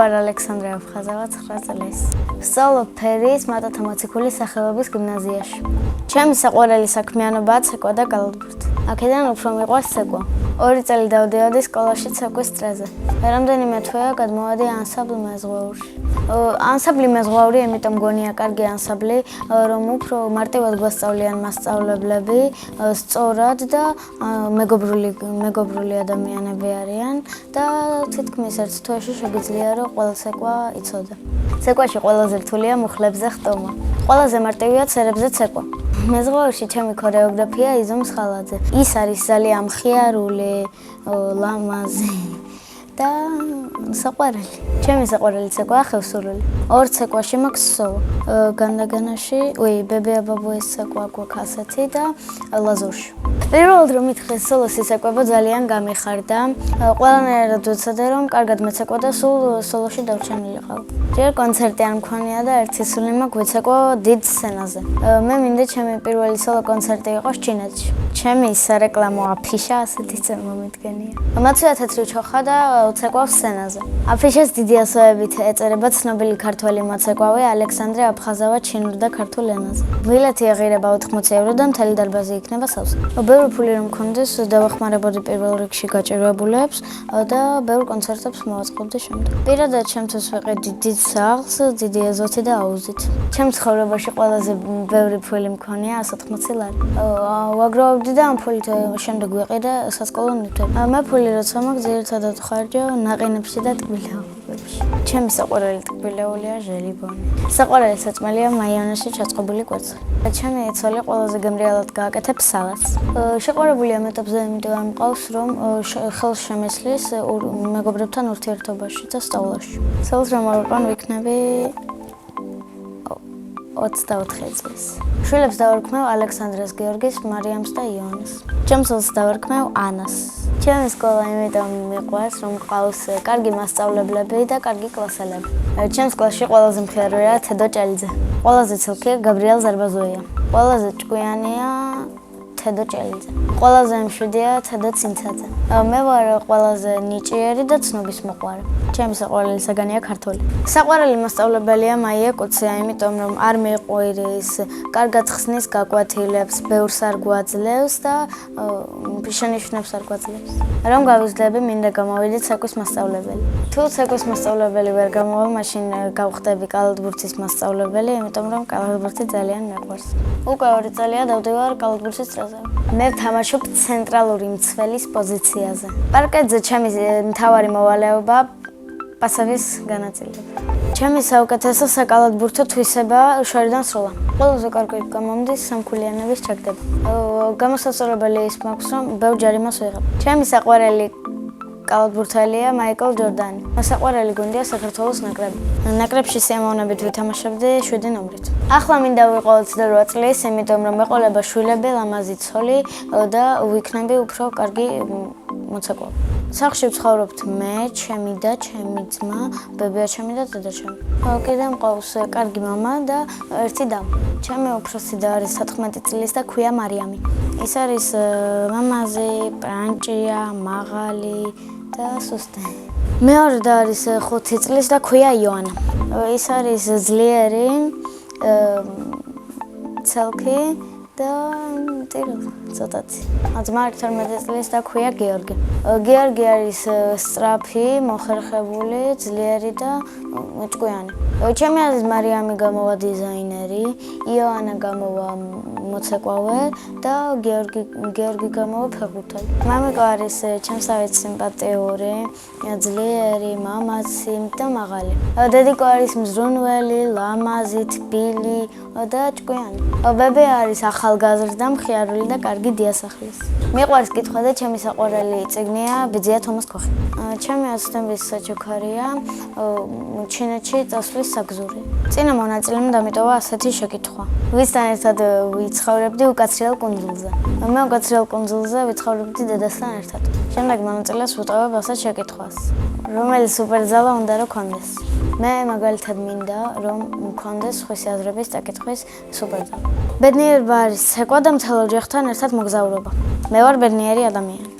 ვარ ალექსანდრე აფხაზავა 9 წლის. ვსწავლობ ფერის მატათა მოციქულის სახელობის გიმნაზიაში. ჩემი საყვარელი საქმიანობაა ცეკვა და კალათბურთი. აქედან უფრო მიყვარს ცეკვა. 2 წელი დავდიოდი სკოლაში ცეკვის წრეზე. რამდენიმე თვეა გადმოვედი ანსამბლ მეზღვაურში. ანსამბლი მეზღვაური, იმიტომ მგონია კარგი ანსამბლი, რომ უფრო მარტივად გვასწავლიან მასწავლებლები, სწორად და მეგობრული ადამიანები არიან და თითქმის ერთ თვეში შეგიძლია რომ ყველა ცეკვა იცოდე. ცეკვაში ყველაზე რთულია მუხლებზე ხტომა. ყველაზე მარტივია ცერებზე ცეკვა. მეზღვაურში ჩემი ქორეოგრაფია იზომს ხალაძე. ის არის ძალიან მხიარული, ლამაზი და საყვარელი. ჩემი საყვარელი ცეკვაა ხევსურული. 2 ცეკვაში მაქვს სოლო. განდაგანაში, ბებია ბაბუის ცეკვა გვაქვს ასეთი და ლაზურში. პირველად რომ მითხრეს სოლოს იცეკვება ძალიან გამიხარდა. ყველანაირად ვეცადე რომ კარგად მეცეკვა და სულ სოლოში დავრჩენილიყავ. ჯერ კონცერტი არ მქონია და ერთი სული მაქვს ვეცეკვა დიდ სცენაზე. მე მინდა ჩემი პირველი სოლო კონცერტი იყოს ჩინეთში. ჩემი სარეკლამო აფიშა ასეთი წარმომიდგენია. მაცვია თეთრი ჩოხა და ვცეკვავ სცენაზე. აფიშას დიდი ასოებით ეწერება ცნობილი ქართველი მოცეკვავი ალექსანდრე აფხაზავა ჩინურ და ქართულ ენაზე. ბილეთი ეღირება 80 евро და მთელი დარბაზი იქნება სავსე. ბევრი ფული რომ მქონდეს, დავახმარებოდი პირველ რიგში გაჭირვებულებს და ბევრ კონცერტებს მოვაწყობდი შემდეგ. პირადად ჩემთვის ვიყიდი დიდ სახლს, დიდი ეზოთი და აუზით. ჩემ ცხოვრებაში ყველაზე ბევრი ფული მქონია 180 ლარი. ვაგროვებდი და ამ ფულით შემდეგ ვიყიდე სასკოლო ნივთები. მე ფული როცა მაქვს, ძირითადად ხარჯავ ნაყინებში და ტკბილეულებში. ჩემი საყვარელი ტკბილეულია ჟელიბონი. საყვარელი საწმელია მაიონეზში ჩაწყობილი კვერცხი. ჩემი ცოლი ყველაზე გემრიელად გააკეთებს სალატს. შეყვარებული ამ ეტაპზე იმიტომ არ მყავს, რომ ხელს შემეცლის მეგობრებთან ურთიერთობაში და სწავლაში. სალს რომ არ ვიყან ვიქნები 24 წლის. შვილებს დავარქმევ ალექსანდრეს, გიორგის, მარიამს და იონას. ჩემს დავარქმევ ანას. ჩემი სკოლა იმიტომ მიყვარს, რომ მყავს კარგი მასწავლებლები და კარგი კლასელები. ჩემს კლასში ყველაზე მხიარია თედო ჭელიძე. ყველაზე ცილკია გაბრიელ ზარბაზოია. ყველაზე ჭკვიანია თედო ჭელიძე. ყველაზე მშვიდია თედო ცინცაძე. მე ვარ ყველაზე ნიჭიერი და ცნობის მოყვარე. ჩემი საყვარელი საგანია ქართული. საყვარელი მასწავლებელია მაია კუცია, იმიტომ რომ არ მიყვირის, კარგად ხსნის გაკვეთილებს, ბევრს არ გვაძლევს და შენიშვნებს არ გვაძლევს. რომ გავიზრდები, მინდა გამოვიდე ცეკვის მასწავლებელი. თუ ცეკვის მასწავლებელი ვერ გამოვა, მაშინ გავხდები კალათბურთის მასწავლებელი, იმიტომ რომ კალათბურთი ძალიან მეყვარს. უკვე 2 წელია დავდივარ კალათბურთის წრეზე. მე ვთამაშობ ცენტრალური მცველის პოზიციაზე. პარკეტზე ჩემი მთავარი მოვალეობა პასების განაწილება. ჩემი საუკეთესო საკალათბურთო თვისებაა შორიდან სროლა. ყველაზე კარგი გამომდის სამქულიანების ჩაგდება. გამოსასწორებელი ის მაქვს, რომ ბევრ ჯარიმას ვიღებ. ჩემი საყვარელი კალათბურთელია მაიკლ ჯორდანი. საყვარელი გუნდია საქართველოს ნაკრები. ნაკრებში სიამოვნებით ვითამაშებდი 7 ნომრით. ახლა მინდა ვიყო 28 წლის, იმიტომ რომ მეყოლება შვილები, ლამაზი ცოლი და ვიქნები უფრო კარგი მოცეკვავი. სახლში ვცხოვრობთ მე, ჩემი და ჩემი ძმა, ბებია ჩემი და დედა ჩემი. კიდე მყავს კარგი მამა და ერთი და. ჩემი უფროსი და არის 14 წლის და ქვია მარიამი. ის არის მამაზი, პრანჭია, მაღალი და სუსტი. მეორე და არის 5 წლის და ქვია იონა. ის არის ძლიერი, ცელქი და ცოტათი. ძმა 12 წლის და ქვია გიორგი. გიორგი არის სწრაფი, მოხერხებული, ძლიერი და ჭკვიანი. ჩემი აზრით მარიამი გამოვა დიზაინერი, იონა გამოვა მოცეკვავე და გიორგი გამოვა ფეხბურთელი. მამიკო არის ჩემსავით სიმპათიური, ძლიერი, მამაცი და მაღალი. დედიკო არის მზრუნველი, ლამაზი, თბილი და ჭკვიანი. ბებე არის ახალგაზრდა, მხიარული და კარგი დიასახლის. მიყვარს კითხვა და ჩემი საყვარელი წიგნია ბიძია თომას ქოხი. ჩემი ოცნების საჩუქარია ჩინეთში წასვლის საგზური. წინა მონაწილემ დამიტოვა ასეთი შეკითხვა. ვისთან ერთად ვიცხოვრებდი უკაცრიელ კუნძულზე? მე უკაცრიელ კუნძულზე ვიცხოვრებდი დედასთან ერთად. შემდეგ მონაწილეს ვუტოვებ ასეთ შეკითხვას. რომელი სუპერძალა უნდა რომ გქონდეს? მე მაგალითად მინდა რომ მქონდეს სხვისი აზრების წაკითხვის სუპერძალა. ბედნიერება არის ცეკვა და მთელ ოჯახთან ერთად მოგზაურობა. მე ვარ ბედნიერი ადამიანი.